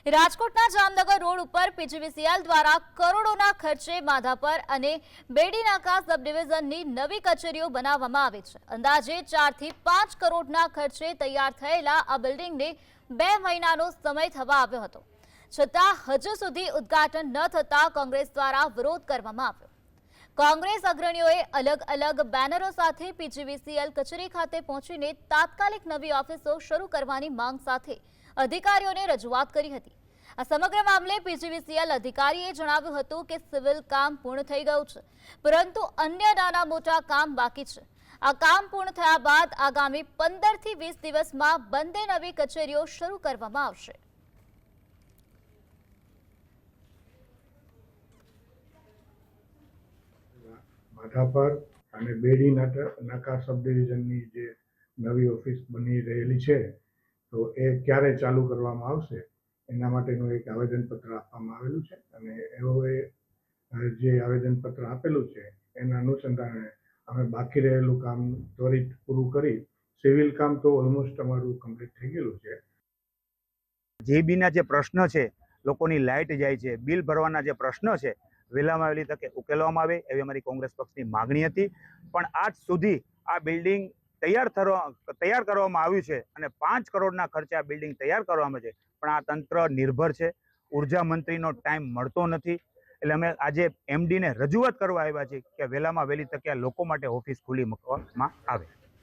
રાજકોટના જામનગર રોડ ઉપર પીજીવીસીએલ દ્વારા કરોડોના ખર્ચે માધાપર અને બેડીનાકા સબ ડિવિઝનની નવી કચેરીઓ બનાવવામાં આવી છે। અંદાજે 4 થી 5 કરોડના ખર્ચે તૈયાર થયેલા આ બિલ્ડિંગને 2 મહિનાનો સમય થવા આવ્યો હતો, છતાં હજુ સુધી ઉદ્ઘાટન ન થતા કોંગ્રેસ દ્વારા વિરોધ કરવામાં આવ્યો। કોંગ્રેસ અગ્રણીઓએ અલગ અલગ બેનરો સાથે પીજીવીસીએલ કચેરી ખાતે પહોંચીને તાત્કાલિક નવી ઓફિસો શરૂ કરવાની માંગ સાથે અધિકારીઓને રજૂઆત કરી હતી। આ સમગ્ર મામલે પીજીવીસીએલ અધિકારીએ જણાવ્યું હતું કે સિવિલ કામ પૂર્ણ થઈ ગયું છે, પરંતુ અન્ય નાના મોટા કામ બાકી છે। આ કામ પૂર્ણ થયા બાદ આગામી 15 થી 20 દિવસમાં બંને નવી કચેરીઓ શરૂ કરવામાં આવશે। માધાપર અને બેડી નાકા સબ ડિવિઝનની જે નવી ઓફિસ બની રહેલી છે તો એ ક્યારે ચાલુ કરવામાં આવશે એના માટેનું એક આવેદનપત્ર આપવામાં આવેલું છે અને એઓએ જે આવેદનપત્ર આપેલું છે એના અનુસંધાને અમે બાકી રહેલું કામ ત્વરિત પૂરું કરી સિવિલ કામ તો ઓલમોસ્ટ અમારું કમ્પ્લીટ થઈ ગયેલું છે। જીબીના જે પ્રશ્ન છે, લોકોની લાઇટ જાય છે, બિલ ભરવાના જે પ્રશ્નો છે, વહેલામાં વહેલી તકે ઉકેલવામાં આવે એવી અમારી કોંગ્રેસ પક્ષની માગણી હતી। પણ આજ સુધી આ બિલ્ડિંગ તૈયાર કરવામાં આવ્યું છે અને 5 કરોડના ખર્ચે આ બિલ્ડિંગ તૈયાર કરવામાં છે, પણ આ તંત્ર નિર્ભર છે। ઉર્જા મંત્રીનો ટાઈમ મળતો નથી, એટલે અમે આજે એમડીને રજૂઆત કરવા આવ્યા છીએ કે વહેલામાં વહેલી તકે આ લોકો માટે ઓફિસ ખુલ્લી મૂકવામાં આવે।